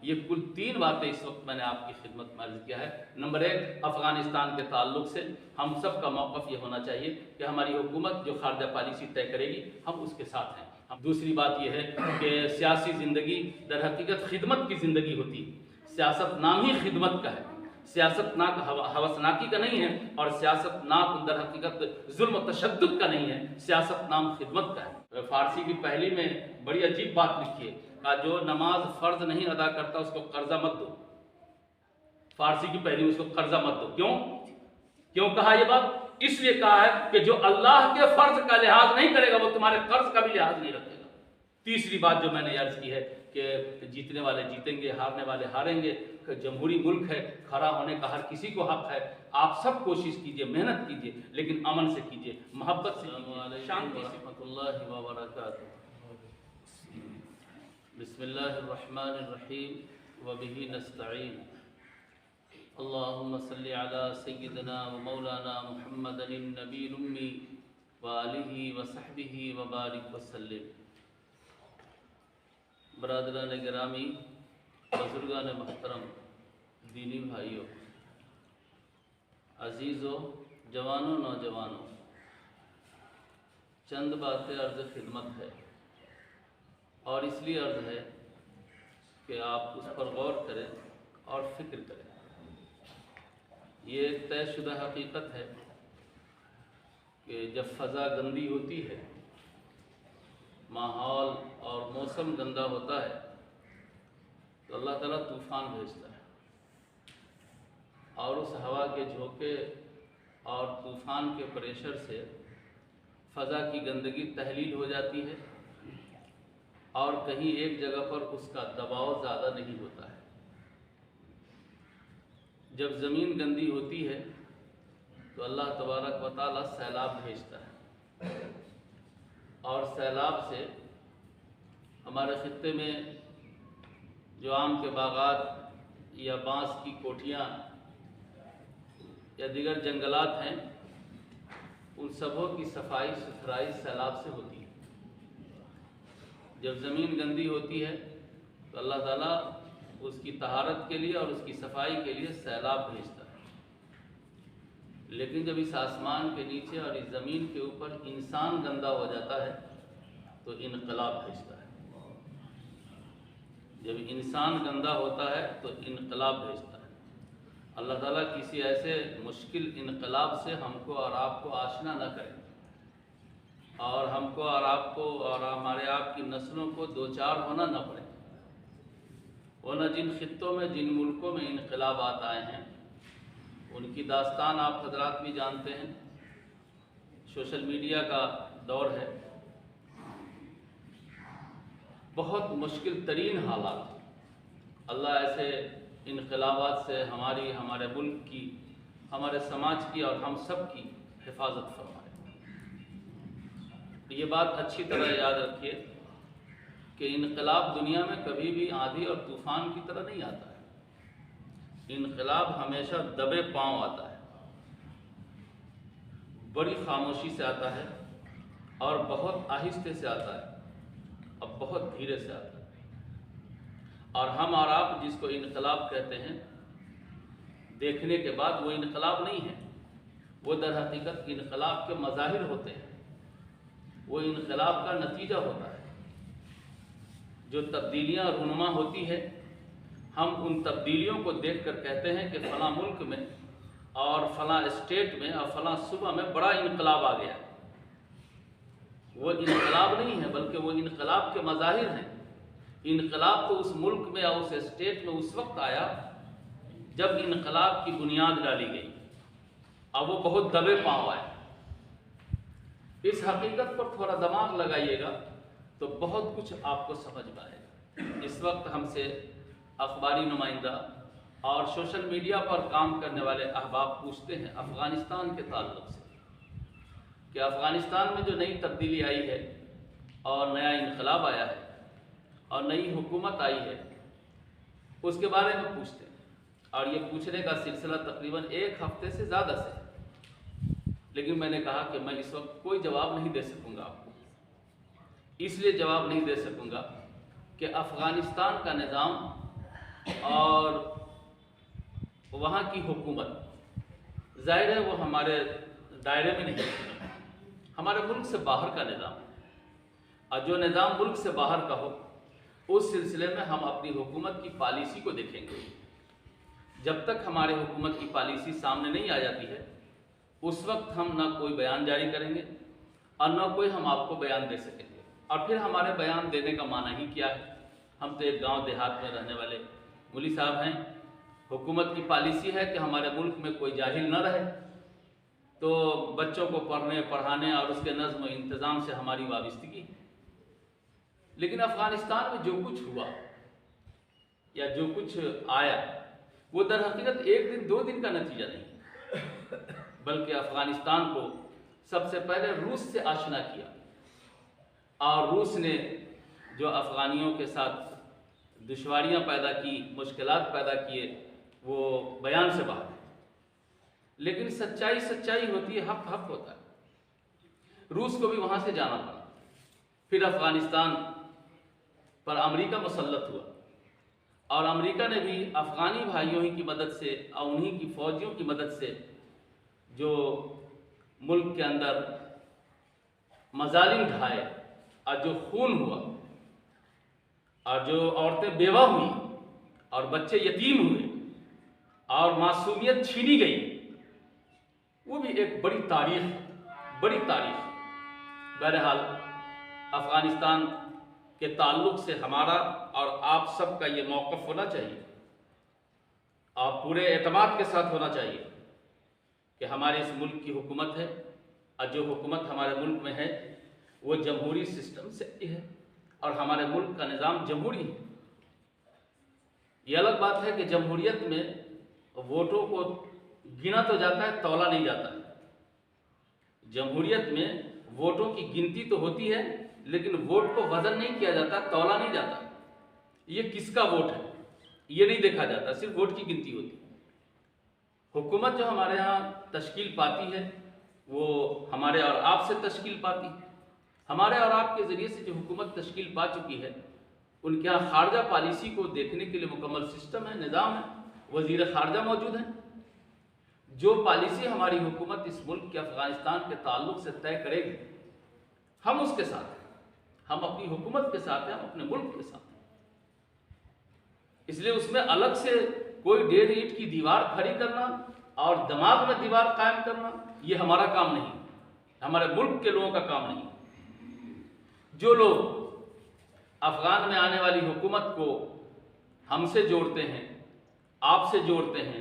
یہ کل 3 باتیں اس وقت میں نے آپ کی خدمت میں عرض کیا ہے۔ نمبر 1، افغانستان کے تعلق سے ہم سب کا موقف یہ ہونا چاہیے کہ ہماری حکومت جو خارجہ پالیسی طے کرے گی ہم اس کے ساتھ ہیں۔ دوسری بات یہ ہے کہ سیاسی زندگی در حقیقت خدمت کی زندگی ہوتی ہے، سیاست نام ہی خدمت کا ہے، سیاست ناک ہوسناکی کا نہیں ہے، اور سیاست ناک در حقیقت ظلم و تشدد کا نہیں ہے، سیاست نام خدمت کا ہے۔ فارسی کی پہلی میں بڑی عجیب بات لکھی ہے کہ جو نماز فرض نہیں ادا کرتا اس کو قرضہ مت دو۔ فارسی کی پہلی میں اس کو قرضہ مت دو۔ کیوں کہا یہ بات؟ اس لیے کہا ہے کہ جو اللہ کے فرض کا لحاظ نہیں کرے گا وہ تمہارے قرض کا بھی لحاظ نہیں رکھے گا۔ تیسری بات جو میں نے عرض کی ہے کہ جیتنے والے جیتیں گے، ہارنے والے ہاریں گے، جمہوری ملک ہے، کھڑا ہونے کا ہر کسی کو حق ہے۔ آپ سب کوشش کیجئے، محنت کیجئے، لیکن امن سے کیجئے، محبت سے کیجئے، شانتی سے۔ ورحمۃ اللہ وبرکاتہ۔ بسم اللہ الرحمن الرحیم وبہ نستعین۔ اللہم صلی علی سیدنا و مولانا محمد النبی الامی وآلہ وصحبہ وبارک وسلم۔ برادران گرامی، بزرگان محترم، دینی بھائیوں، عزیزوں، جوانوں، نوجوانوں، چند باتیں عرض خدمت ہے، اور اس لیے عرض ہے کہ آپ اس پر غور کریں اور فکر کریں۔ یہ ایک طے شدہ حقیقت ہے کہ جب فضا گندی ہوتی ہے، ماحول اور موسم گندا ہوتا ہے، تو اللہ تعالیٰ طوفان بھیجتا ہے، اور اس ہوا کے جھونکے اور طوفان کے پریشر سے فضا کی گندگی تحلیل ہو جاتی ہے، اور کہیں ایک جگہ پر اس کا دباؤ زیادہ نہیں ہوتا ہے۔ جب زمین گندی ہوتی ہے تو اللہ تبارک و تعالیٰ سیلاب بھیجتا ہے، اور سیلاب سے ہمارے خطے میں جو آم کے باغات یا بانس کی کوٹھیاں یا دیگر جنگلات ہیں، ان سبوں کی صفائی ستھرائی سیلاب سے ہوتی ہے۔ جب زمین گندی ہوتی ہے تو اللہ تعالیٰ اس کی طہارت کے لیے اور اس کی صفائی کے لیے سیلاب بھیجتا ہے۔ لیکن جب اس آسمان کے نیچے اور اس زمین کے اوپر انسان گندا ہو جاتا ہے تو انقلاب بھیجتا ہے۔ جب انسان گندا ہوتا ہے تو انقلاب بھیجتا ہے۔ اللہ تعالیٰ کسی ایسے مشکل انقلاب سے ہم کو اور آپ کو آشنا نہ کرے، اور ہم کو اور آپ کو اور ہمارے آپ کی نسلوں کو دوچار ہونا نہ پڑے۔ ورنہ جن خطوں میں، جن ملکوں میں انقلابات آئے ہیں، ان کی داستان آپ حضرات بھی جانتے ہیں۔ سوشل میڈیا کا دور ہے، بہت مشکل ترین حالات۔ اللہ ایسے انقلابات سے ہمارے ملک کی، ہمارے سماج کی اور ہم سب کی حفاظت فرمائے۔ یہ بات اچھی طرح یاد رکھیے کہ انقلاب دنیا میں کبھی بھی آندھی اور طوفان کی طرح نہیں آتا ہے۔ انقلاب ہمیشہ دبے پاؤں آتا ہے، بڑی خاموشی سے آتا ہے، اور بہت آہستہ سے آتا ہے، اور بہت دھیرے سے آتا ہے۔ اور ہم اور آپ جس کو انقلاب کہتے ہیں، دیکھنے کے بعد وہ انقلاب نہیں ہے، وہ در حقیقت انقلاب کے مظاہر ہوتے ہیں، وہ انقلاب کا نتیجہ ہوتا ہے۔ جو تبدیلیاں رونما ہوتی ہے، ہم ان تبدیلیوں کو دیکھ کر کہتے ہیں کہ فلاں ملک میں اور فلاں اسٹیٹ میں اور فلاں صوبہ میں بڑا انقلاب آ گیا۔ وہ انقلاب نہیں ہے، بلکہ وہ انقلاب کے مظاہر ہیں۔ انقلاب تو اس ملک میں اور اس اسٹیٹ میں اس وقت آیا جب انقلاب کی بنیاد ڈالی گئی، اور وہ بہت دبے پاؤں آئے۔ اس حقیقت پر تھوڑا دماغ لگائیے گا تو بہت کچھ آپ کو سمجھ میں آئے گا۔ اس وقت ہم سے اخباری نمائندہ اور سوشل میڈیا پر کام کرنے والے احباب پوچھتے ہیں افغانستان کے تعلق سے کہ افغانستان میں جو نئی تبدیلی آئی ہے اور نیا انقلاب آیا ہے اور نئی حکومت آئی ہے، اس کے بارے میں پوچھتے ہیں۔ اور یہ پوچھنے کا سلسلہ تقریباً 1 ہفتے سے زیادہ سے ہے، لیکن میں نے کہا کہ میں اس وقت کوئی جواب نہیں دے سکوں گا آپ کو۔ اس لیے جواب نہیں دے سکوں گا کہ افغانستان کا نظام اور وہاں کی حکومت ظاہر ہے وہ ہمارے دائرے میں نہیں، ہمارے ملک سے باہر کا نظام، اور جو نظام ملک سے باہر کا ہو اس سلسلے میں ہم اپنی حکومت کی پالیسی کو دیکھیں گے۔ جب تک ہمارے حکومت کی پالیسی سامنے نہیں آ جاتی ہے اس وقت ہم نہ کوئی بیان جاری کریں گے اور نہ کوئی ہم آپ کو بیان دے سکیں گے، اور پھر ہمارے بیان دینے کا معنی ہی کیا ہے؟ ہم تو ایک گاؤں دیہات میں رہنے والے مولوی صاحب ہیں، حکومت کی پالیسی ہے کہ ہمارے ملک میں کوئی جاہل نہ رہے، تو بچوں کو پڑھنے پڑھانے اور اس کے نظم و انتظام سے ہماری وابستگی۔ لیکن افغانستان میں جو کچھ ہوا یا جو کچھ آیا وہ در حقیقت ایک دن دو دن کا نتیجہ نہیں، بلکہ افغانستان کو سب سے پہلے روس سے آشنا کیا، اور روس نے جو افغانیوں کے ساتھ دشواریاں پیدا کی، مشکلات پیدا کیے، وہ بیان سے باہر ہے۔ لیکن سچائی سچائی ہوتی ہے، حق حق ہوتا ہے۔ روس کو بھی وہاں سے جانا پڑا، پھر افغانستان پر امریکہ مسلط ہوا، اور امریکہ نے بھی افغانی بھائیوں ہی کی مدد سے اور انہی کی فوجیوں کی مدد سے جو ملک کے اندر مظالم ڈھائے اور جو خون ہوا اور جو عورتیں بیوہ ہوئیں اور بچے یتیم ہوئے اور معصومیت چھینی گئی، وہ بھی ایک بڑی تاریخ، بڑی تاریخ۔ بہرحال افغانستان کے تعلق سے ہمارا اور آپ سب کا یہ موقف ہونا چاہیے، اور پورے اعتماد کے ساتھ ہونا چاہیے کہ ہمارے اس ملک کی حکومت ہے، اور جو حکومت ہمارے ملک میں ہے وہ جمہوری سسٹم سے ہے، اور ہمارے ملک کا نظام جمہوری ہے۔ یہ الگ بات ہے کہ جمہوریت میں ووٹوں کو گنا تو جاتا ہے، تولا نہیں جاتا ہے۔ جمہوریت میں ووٹوں کی گنتی تو ہوتی ہے لیکن ووٹ کو وزن نہیں کیا جاتا، تولا نہیں جاتا۔ یہ کس کا ووٹ ہے یہ نہیں دیکھا جاتا، صرف ووٹ کی گنتی ہوتی ہے۔ حکومت جو ہمارے ہاں تشکیل پاتی ہے وہ ہمارے اور آپ سے تشکیل پاتی ہے۔ ہمارے اور آپ کے ذریعے سے جو حکومت تشکیل پا چکی ہے ان کے یہاں خارجہ پالیسی کو دیکھنے کے لیے مکمل سسٹم ہے، نظام ہے، وزیر خارجہ موجود ہیں۔ جو پالیسی ہماری حکومت اس ملک کے افغانستان کے تعلق سے طے کرے گی ہم اس کے ساتھ ہیں، ہم اپنی حکومت کے ساتھ ہیں، ہم اپنے ملک کے ساتھ ہیں۔ اس لیے اس میں الگ سے کوئی 1.5 اینٹ کی دیوار کھڑی کرنا اور دماغ میں دیوار قائم کرنا یہ ہمارا کام نہیں، ہمارے ملک کے لوگوں کا کام نہیں۔ جو لوگ افغان میں آنے والی حکومت کو ہم سے جوڑتے ہیں، آپ سے جوڑتے ہیں،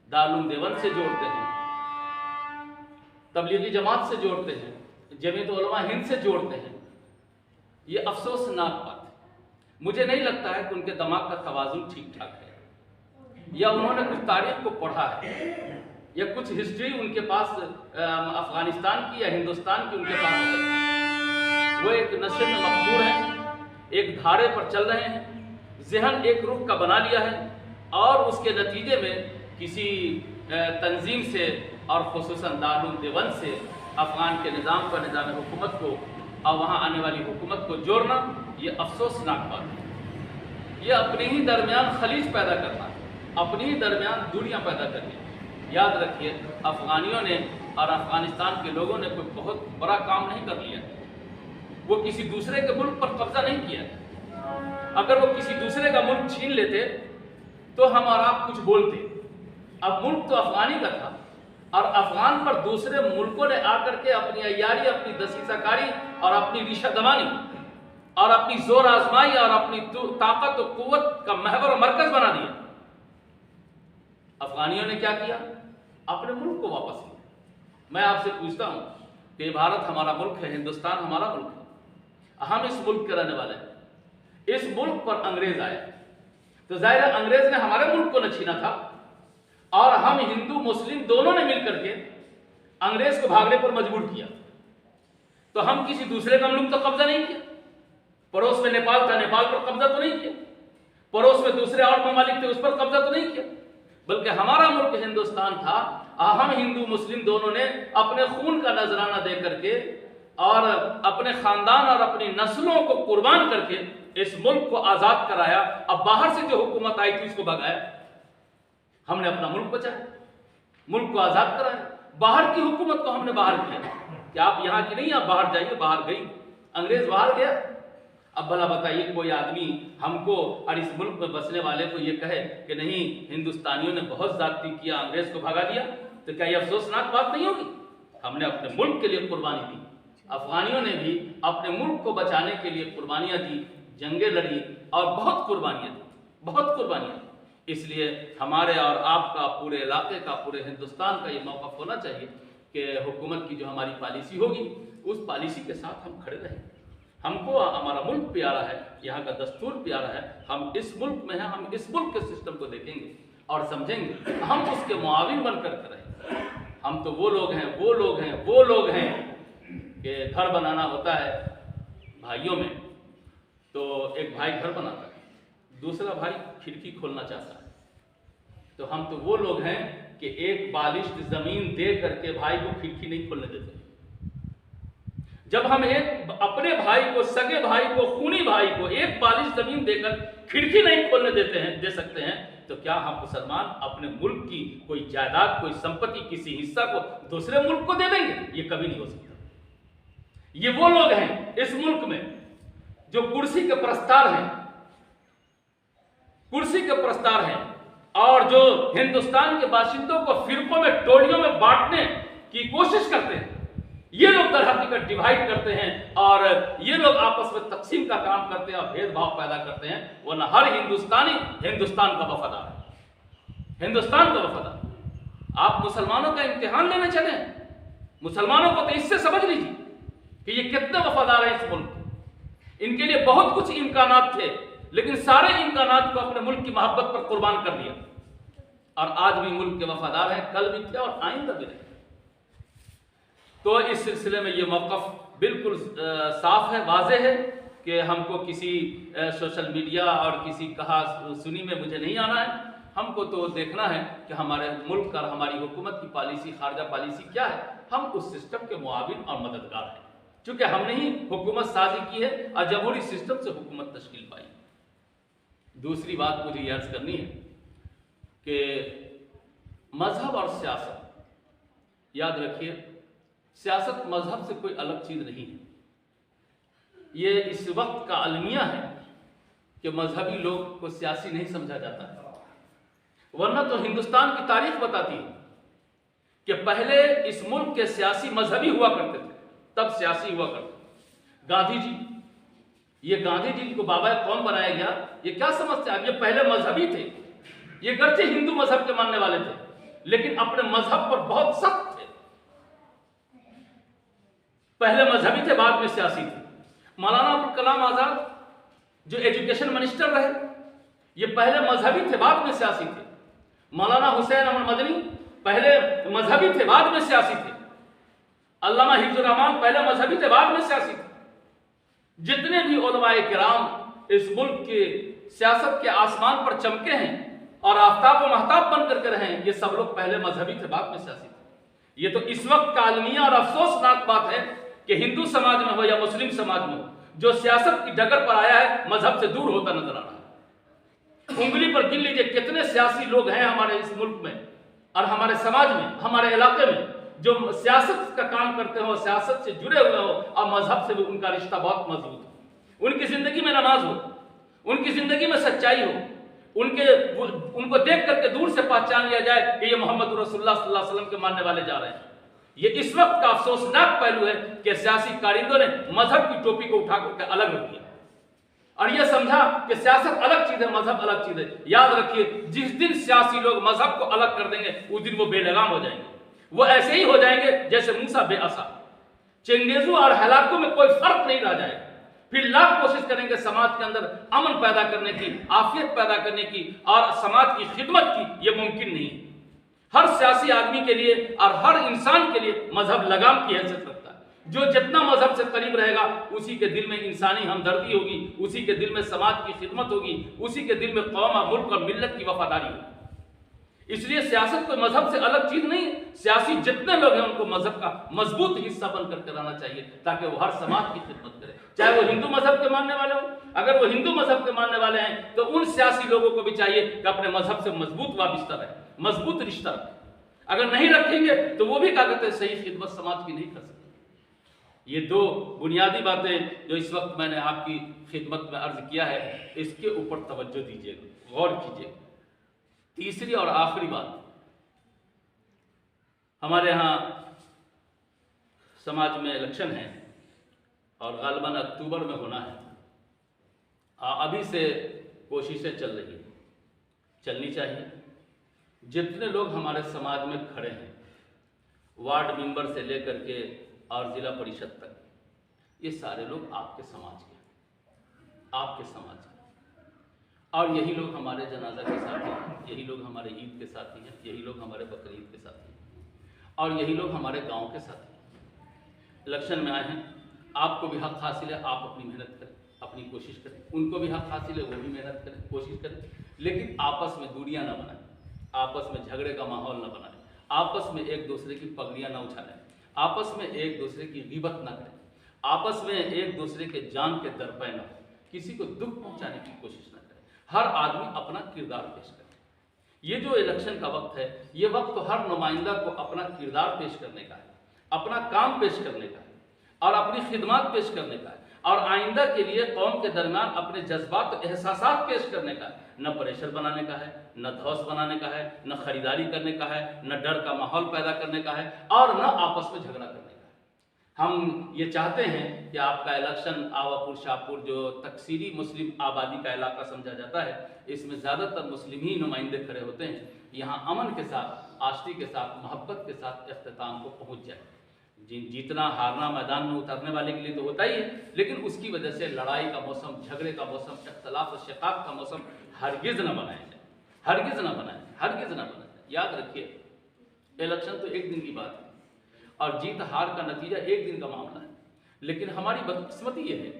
دارالعلوم دیوبند سے جوڑتے ہیں، تبلیغی جماعت سے جوڑتے ہیں، جمعیت علماء ہند سے جوڑتے ہیں، یہ افسوسناک بات ہے۔ مجھے نہیں لگتا ہے کہ ان کے دماغ کا توازن ٹھیک ٹھاک ہے، یا انہوں نے کچھ تاریخ کو پڑھا ہے، یا کچھ ہسٹری ان کے پاس افغانستان کی یا ہندوستان کی ان کے پاس ہے۔ وہ ایک نشے میں مقبول ہیں، ایک دھارے پر چل رہے ہیں، ذہن ایک رخ کا بنا لیا ہے، اور اس کے نتیجے میں کسی تنظیم سے اور خصوصاً دارالعلوم دیوبند سے افغان کے نظام کا، نظام حکومت کو اور وہاں آنے والی حکومت کو جوڑنا یہ افسوسناک بات ہے۔ یہ اپنے ہی درمیان خلیج پیدا کرنا، اپنے ہی درمیان دوریاں پیدا کرنی۔ یاد رکھیے افغانیوں نے اور افغانستان کے لوگوں نے کوئی بہت بڑا کام نہیں کر لیا، وہ کسی دوسرے کے ملک پر قبضہ نہیں کیا۔ اگر وہ کسی دوسرے کا ملک چھین لیتے تو ہم اور آپ کچھ بولتے۔ اب ملک تو افغانی کا تھا، اور افغان پر دوسرے ملکوں نے آ کر کے اپنی عیاری، اپنی دسیسہ کاری اور اپنی ریشہ دوانی اور اپنی زور آزمائی اور اپنی طاقت و قوت کا محور و مرکز بنا دیا۔ افغانیوں نے کیا کیا؟ اپنے ملک کو واپس لیا۔ میں آپ سے پوچھتا ہوں کہ بھارت ہمارا ملک ہے، ہندوستان ہمارا ملک ہے، ہم اس ملک کے رہنے والے ہیں۔ اس ملک پر انگریز آئے تو ظاہر ہے انگریز نے ہمارے ملک کو نہ چھینا تھا، اور ہم ہندو مسلم دونوں نے مل کر کے انگریز کو بھاگنے پر مجبور کیا۔ تو ہم کسی دوسرے کا ملک تو قبضہ نہیں کیا، پڑوس میں نیپال تھا، نیپال پر قبضہ تو نہیں کیا، پڑوس میں دوسرے اور ممالک تھے اس پر قبضہ تو نہیں کیا، بلکہ ہمارا ملک ہندوستان تھا، ہم ہندو مسلم دونوں نے اپنے خون کا نذرانہ دے کر کے اور اپنے خاندان اور اپنی نسلوں کو قربان کر کے اس ملک کو آزاد کرایا، اب باہر سے جو حکومت آئی تھی اس کو بھگایا، ہم نے اپنا ملک بچایا، ملک کو آزاد کرایا، باہر کی حکومت کو ہم نے باہر کیا کہ آپ یہاں کی نہیں، آپ باہر جائیے، باہر گئی، انگریز باہر گیا۔ اب بھلا بتائیے کوئی آدمی ہم کو اور اس ملک میں بسنے والے کو یہ کہے کہ نہیں ہندوستانیوں نے بہت زیادتی کیا، انگریز کو بھگا دیا، تو کیا یہ افسوسناک بات نہیں ہوگی؟ ہم نے اپنے ملک کے لیے قربانی دی، افغانیوں نے بھی اپنے ملک کو بچانے کے لیے قربانیاں دی، جنگیں لڑی اور بہت قربانیاں دی، بہت قربانیاں دی۔ اس لیے ہمارے اور آپ کا، پورے علاقے کا، پورے ہندوستان کا یہ موقف ہونا چاہیے کہ حکومت کی جو ہماری پالیسی ہوگی اس پالیسی کے ساتھ ہم کھڑے رہیں۔ ہم کو ہمارا ملک پیارا ہے، یہاں کا دستور پیارا ہے، ہم اس ملک میں ہیں، ہم اس ملک کے سسٹم کو دیکھیں گے اور سمجھیں گے، ہم اس کے معاون بن کر رہیں گے۔ ہم تو وہ لوگ ہیں کہ گھر بنانا ہوتا ہے بھائیوں میں، تو ایک بھائی گھر بناتا ہے، دوسرا بھائی کھڑکی کھولنا چاہتا ہے، تو ہم تو وہ لوگ ہیں کہ ایک بالشت زمین دے کر کے بھائی کو کھڑکی نہیں کھولنے دیتے۔ جب ہم ایک اپنے بھائی کو، سگے بھائی کو، خونی بھائی کو ایک بالشت زمین دے کر کھڑکی نہیں کھولنے دے سکتے ہیں، تو کیا ہم مسلمان اپنے ملک کی کوئی جائیداد، کوئی سمپتی، کسی حصہ کو دوسرے ملک کو دے دیں گے؟ یہ کبھی نہیں ہو سکتا۔ یہ وہ لوگ ہیں اس ملک میں جو کرسی کے پرستار ہیں اور جو ہندوستان کے باشندوں کو فرقوں میں، ٹولیوں میں بانٹنے کی کوشش کرتے ہیں۔ یہ لوگ در حقیقت ڈیوائیڈ کرتے ہیں اور یہ لوگ آپس میں تقسیم کا کام کرتے ہیں اور بھید بھاؤ پیدا کرتے ہیں، ورنہ ہر ہندوستانی ہندوستان کا وفادار ہے، ہندوستان کا وفادار۔ آپ مسلمانوں کا امتحان لینے چلیں، مسلمانوں کو تو اس سے سمجھ لیجیے کہ یہ کتنے وفادار ہیں اس ملک کے۔ ان کے لیے بہت کچھ امکانات تھے، لیکن سارے امکانات کو اپنے ملک کی محبت پر قربان کر دیا، اور آج بھی ملک کے وفادار ہیں، کل بھی تھے اور آئندہ بھی رہیں۔ تو اس سلسلے میں یہ موقف بالکل صاف ہے، واضح ہے کہ ہم کو کسی سوشل میڈیا اور کسی کہا سنی میں مجھے نہیں آنا ہے۔ ہم کو تو دیکھنا ہے کہ ہمارے ملک اور ہماری حکومت کی پالیسی، خارجہ پالیسی کیا ہے، ہم اس سسٹم کے معاون اور مددگار ہیں، چونکہ ہم نے ہی حکومت سازی کی ہے اور جمہوری سسٹم سے حکومت تشکیل پائی۔ دوسری بات مجھے یہ عرض کرنی ہے کہ مذہب اور سیاست، یاد رکھیے سیاست مذہب سے کوئی الگ چیز نہیں ہے۔ یہ اس وقت کا المیہ ہے کہ مذہبی لوگ کو سیاسی نہیں سمجھا جاتا ہے، ورنہ تو ہندوستان کی تاریخ بتاتی ہے کہ پہلے اس ملک کے سیاسی مذہبی ہوا کرتے تھے، تب سیاسی ہوا کرتے تھے۔ گاندھی جی، یہ گاندھی جی کو بابا قوم بنایا گیا، یہ کیا سمجھتے ہیں؟ یہ پہلے مذہبی تھے، یہ گرچہ ہندو مذہب کے ماننے والے تھے لیکن اپنے مذہب پر بہت سخت تھے۔ پہلے مذہبی تھے، بعد میں سیاسی تھے۔ مولانا ابوالکلام آزاد جو ایجوکیشن منسٹر رہے، یہ پہلے مذہبی تھے، بعد میں سیاسی تھے۔ مولانا حسین احمد مدنی پہلے مذہبی تھے، بعد میں سیاسی تھے۔ علامہ حفظ الرحمان پہلے مذہبی تھے، بعد میں سیاسی تھے۔ جتنے بھی علماء کرام اس ملک کے سیاست کے آسمان پر چمکے ہیں اور آفتاب و مہتاب بن کر کے رہے ہیں، یہ سب لوگ پہلے مذہبی تھے، بعد میں سیاسی تھے۔ یہ تو اس وقت کا المیہ اور افسوسناک بات ہے کہ ہندو سماج میں ہو یا مسلم سماج میں ہو، جو سیاست کی ڈگر پر آیا ہے مذہب سے دور ہوتا نظر آ رہا ہے۔ انگلی پر گن لیجئے کتنے سیاسی لوگ ہیں ہمارے اس ملک میں اور ہمارے سماج میں، ہمارے علاقے میں، جو سیاست کا کام کرتے ہو، سیاست سے جڑے ہوئے ہو اور مذہب سے بھی ان کا رشتہ بہت مضبوط ہو، ان کی زندگی میں نماز ہو، ان کی زندگی میں سچائی ہو، ان کو دیکھ کر کے دور سے پہچان لیا جائے کہ یہ محمد رسول اللہ صلی اللہ علیہ وسلم کے ماننے والے جا رہے ہیں۔ یہ اس وقت کا افسوسناک پہلو ہے کہ سیاسی کارندوں نے مذہب کی ٹوپی کو اٹھا کر کے الگ رکھ دیا اور یہ سمجھا کہ سیاست الگ چیز ہے، مذہب الگ چیز ہے۔ یاد رکھیے، جس دن سیاسی لوگ مذہب کو الگ کر دیں گے اس دن وہ بے لگام ہو جائیں گے، وہ ایسے ہی ہو جائیں گے جیسے موسیٰ بے عصا۔ چنگیزوں اور ہلاکوں میں کوئی فرق نہیں رہ جائے گا۔ پھر لاکھ کوشش کریں گے سماج کے اندر امن پیدا کرنے کی، عافیت پیدا کرنے کی اور سماج کی خدمت کی، یہ ممکن نہیں ہے۔ ہر سیاسی آدمی کے لیے اور ہر انسان کے لیے مذہب لگام کی حیثیت رکھتا ہے۔ جو جتنا مذہب سے قریب رہے گا اسی کے دل میں انسانی ہمدردی ہوگی، اسی کے دل میں سماج کی خدمت ہوگی، اسی کے دل میں قوم اور ملک اور ملت کی وفاداری ہوگی۔ اس لیے سیاست کوئی مذہب سے الگ چیز نہیں ہے، سیاسی جتنے لوگ ہیں ان کو مذہب کا مضبوط حصہ بن کر رہنا چاہیے تاکہ وہ ہر سماج کی خدمت کرے، چاہے وہ ہندو مذہب کے ماننے والے ہوں۔ اگر وہ ہندو مذہب کے ماننے والے ہیں تو ان سیاسی لوگوں کو بھی چاہیے کہ اپنے مذہب سے مضبوط وابستہ رہے، مضبوط رشتہ رکھیں۔ اگر نہیں رکھیں گے تو وہ بھی کیا کہتے ہیں صحیح خدمت سماج کی نہیں کر سکتے۔ یہ دو بنیادی باتیں جو اس وقت میں نے آپ کی خدمت میں عرض کیا ہے، اس کے اوپر توجہ دیجیے گا، غور کیجیے گا۔ تیسری اور آخری بات، ہمارے ہاں سماج میں الیکشن ہے اور غالباً اکتوبر میں ہونا ہے۔ ابھی سے کوششیں چل رہی ہیں، چلنی چاہیے۔ جتنے لوگ ہمارے سماج میں کھڑے ہیں، وارڈ ممبر سے لے کر کے اور ضلع پریشد تک، یہ سارے لوگ آپ کے سماج کے ہیں، آپ کے سماج کے، اور یہی لوگ ہمارے جنازہ کے ساتھی ہیں، یہی لوگ ہمارے عید کے ساتھی ہیں، یہی لوگ ہمارے بقرعید کے ساتھی ہیں، اور یہی لوگ ہمارے گاؤں کے ساتھی ہیں۔ الیکشن میں آئے ہیں، آپ کو بھی حق حاصل ہے، آپ اپنی محنت کریں، اپنی کوشش کریں، ان کو بھی حق حاصل ہے، وہ بھی محنت کریں، کوشش کریں، لیکن آپس میں دوریاں نہ بنائیں، آپس میں جھگڑے کا ماحول نہ بنائیں، آپس میں ایک دوسرے کی پگڑیاں نہ اچھالیں، آپس میں ایک دوسرے کی غیبت نہ کریں، آپس میں ایک دوسرے کے جان کے درپے نہ ہو، کسی کو دکھ پہنچانے کی کوشش نہ کریں، ہر آدمی اپنا کردار پیش کرے۔ یہ جو الیکشن کا وقت ہے، یہ وقت تو ہر نمائندہ کو اپنا کردار پیش کرنے کا ہے، اپنا کام پیش کرنے کا ہے اور اپنی خدمات پیش کرنے کا ہے، اور آئندہ کے لیے قوم کے درمیان اپنے جذبات و احساسات پیش کرنے کا ہے، نہ پریشر بنانے کا ہے، نہ دھوس بنانے کا ہے، نہ خریداری کرنے کا ہے، نہ ڈر کا ماحول پیدا کرنے کا ہے، اور نہ آپس میں جھگڑا کرنے کا ہے۔ ہم یہ چاہتے ہیں کہ آپ کا الیکشن آواپور شاہپور جو تکثیری مسلم آبادی کا علاقہ سمجھا جاتا ہے، اس میں زیادہ تر مسلم ہی نمائندے کھڑے ہوتے ہیں، یہاں امن کے ساتھ، آشتی کے ساتھ، محبت کے ساتھ اختتام کو پہنچ جائے۔ جیتنا ہارنا میدان میں اترنے والے کے لیے تو ہوتا ہی ہے، لیکن اس کی وجہ سے لڑائی کا موسم، جھگڑے کا موسم، اختلاف و شقاق کا موسم ہرگز نہ بنایا جائے، ہرگز نہ بنایا جائے، ہرگز نہ بنایا جائے۔ یاد رکھیے، الیکشن تو ایک دن کی بات ہے اور جیت ہار کا نتیجہ ایک دن کا معاملہ ہے، لیکن ہماری بدقسمتی یہ ہے،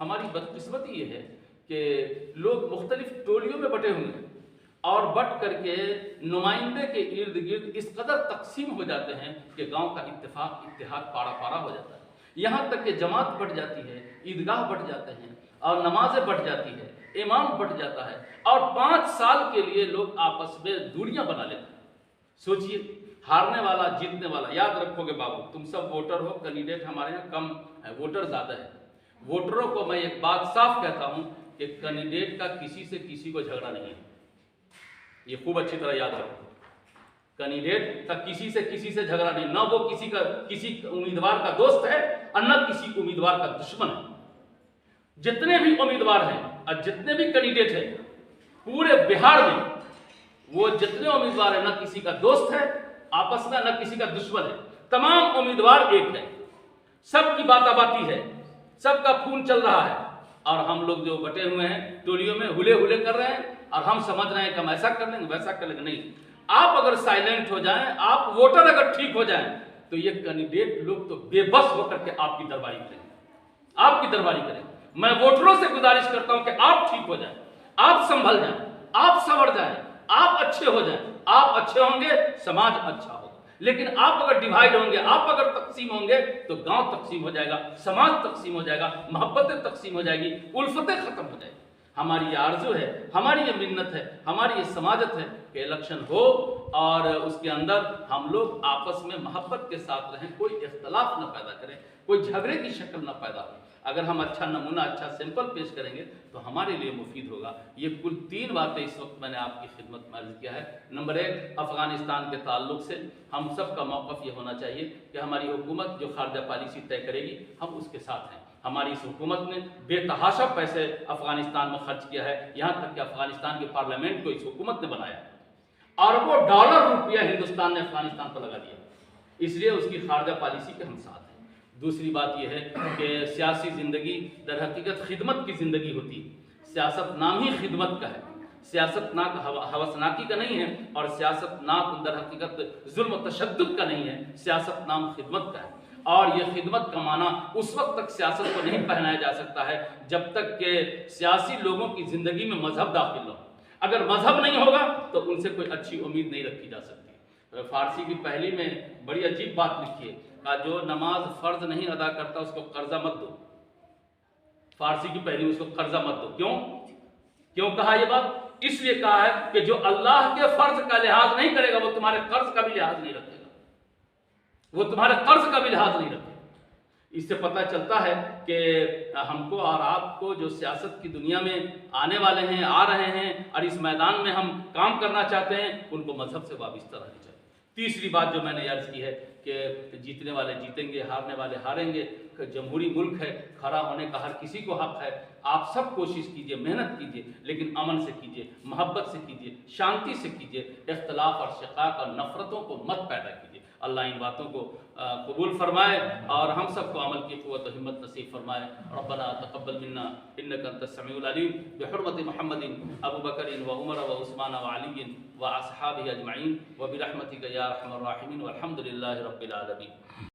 ہماری بدقسمتی یہ ہے کہ لوگ مختلف ٹولیوں میں بٹے ہوئے ہیں اور بٹ کر کے نمائندے کے ارد گرد اس قدر تقسیم ہو جاتے ہیں کہ گاؤں کا اتفاق اتحاد پارا پارا ہو جاتا ہے، یہاں تک کہ جماعت بٹ جاتی ہے، عیدگاہ بٹ جاتے ہیں اور نمازیں بٹ جاتی ہے، امام بٹ جاتا ہے، اور 5 سال کے لیے لوگ آپس میں دوریاں بنا لیتے ہیں۔ سوچئے، ہارنے والا جیتنے والا، یاد رکھو گے بابو، تم سب ووٹر ہو، کینڈیڈیٹ ہمارے یہاں کم ہے، ووٹر زیادہ ہے۔ ووٹروں کو میں ایک بات صاف کہتا ہوں کہ کینڈیڈیٹ کا کسی سے کسی کو جھگڑا نہیں ہے، یہ خوب اچھی طرح یاد رکھو۔ کینڈیڈیٹ کا کسی سے جھگڑا نہیں، نہ وہ کسی امیدوار کا دوست ہے اور نہ کسی امیدوار کا دشمن ہے۔ جتنے بھی امیدوار ہیں اور جتنے بھی کینڈیڈیٹ ہیں پورے بہار میں، وہ جتنے امیدوار ہیں، نہ کسی کا دوست ہے آپس میں، نہ کسی کا دشمن ہے، تمام امیدوار ایک ہے، سب کی باتا باتی ہے، سب کا خون چل رہا ہے، اور ہم لوگ جو بٹے ہوئے ہیں ٹولیوں میں ہلے کر رہے ہیں اور ہم سمجھ رہے ہیں کہ ہم ایسا کر لیں گے ویسا کر لیں گے۔ نہیں، آپ اگر سائلنٹ ہو جائیں، آپ ووٹر اگر ٹھیک ہو جائیں تو یہ کینڈیڈیٹ لوگ تو بے بس ہو کر کے آپ کی درباری کریں گے، آپ کی درباری کریں گے۔ میں ووٹروں سے گزارش کرتا ہوں کہ آپ ٹھیک ہو جائیں، آپ سنبھل جائیں، آپ سنور جائیں، آپ اچھے ہو جائیں۔ آپ اچھے ہوں گے، سماج اچھا ہوگا، لیکن آپ اگر ڈیوائیڈ ہوں گے، آپ اگر تقسیم ہوں گے تو گاؤں تقسیم ہو جائے گا، سماج تقسیم ہو جائے گا، محبتیں تقسیم ہو جائے گی، الفتیں ختم ہو جائیں گی۔ ہماری یہ آرزو ہے، ہماری یہ منت ہے، ہماری یہ سماجت ہے کہ الیکشن ہو اور اس کے اندر ہم لوگ آپس میں محبت کے ساتھ رہیں، کوئی اختلاف نہ پیدا کریں، کوئی جھگڑے کی شکل نہ پیدا ہو۔ اگر ہم اچھا نمونہ، اچھا سیمپل پیش کریں گے تو ہمارے لیے مفید ہوگا۔ یہ کل 3 باتیں اس وقت میں نے آپ کی خدمت میں عرض کیا ہے۔ نمبر 1، افغانستان کے تعلق سے ہم سب کا موقف یہ ہونا چاہیے کہ ہماری حکومت جو خارجہ پالیسی طے کرے گی، ہم اس کے ساتھ ہیں۔ ہماری اس حکومت نے بے تحاشا پیسے افغانستان میں خرچ کیا ہے، یہاں تک کہ افغانستان کے پارلیمنٹ کو اس حکومت نے بنایا، اربوں ڈالر روپیہ ہندوستان نے افغانستان پر لگا دیا، اس لیے اس کی خارجہ پالیسی کے ہم ساتھ ہیں۔ دوسری بات یہ ہے کہ سیاسی زندگی در حقیقت خدمت کی زندگی ہوتی ہے، سیاست نام ہی خدمت کا ہے، سیاست ناک ہوسناکی کا نہیں ہے، اور سیاست ناک در حقیقت ظلم و تشدد کا نہیں ہے، سیاست نام خدمت کا ہے۔ اور یہ خدمت کا معنی اس وقت تک سیاست کو نہیں پہنایا جا سکتا ہے جب تک کہ سیاسی لوگوں کی زندگی میں مذہب داخل ہو۔ اگر مذہب نہیں ہوگا تو ان سے کوئی اچھی امید نہیں رکھی جا سکتی۔ فارسی کی پہلی میں بڑی عجیب بات لکھی ہے، کہا جو نماز فرض نہیں ادا کرتا اس کو قرضہ مت دو۔ فارسی کی پہلی میں اس کو قرضہ مت دو۔ کیوں کہا یہ بات؟ اس لیے کہا ہے کہ جو اللہ کے فرض کا لحاظ نہیں کرے گا وہ تمہارے قرض کا بھی لحاظ نہیں رکھے گا، وہ تمہارے قرض کا بھی لحاظ نہیں رکھے گا۔ اس سے پتہ چلتا ہے کہ ہم کو اور آپ کو جو سیاست کی دنیا میں آنے والے ہیں، آ رہے ہیں اور اس میدان میں ہم کام کرنا چاہتے ہیں، ان کو مذہب سے وابستہ رہنا چاہیے۔ تیسری بات جو میں نے عرض کی ہے کہ جیتنے والے جیتیں گے، ہارنے والے ہاریں گے۔ جمہوری ملک ہے، کھڑا ہونے کا ہر کسی کو حق ہے۔ آپ سب کوشش کیجئے، محنت کیجئے، لیکن امن سے کیجئے، محبت سے کیجئے، شانتی سے کیجئے، اختلاف اور شقاق اور نفرتوں کو مت پیدا کیجئے۔ اللہ ان باتوں کو قبول فرمائے اور ہم سب کو عمل کی قوت و ہمت نصیب فرمائے۔ ربنا تقبل منا انک انت السمیع العلیم بحرمت محمد ابو بکر و عمر و عثمان و علی و اصحابہ اجمعین و برحمتک یا ارحم الراحمین والحمد للہ رب العالمین۔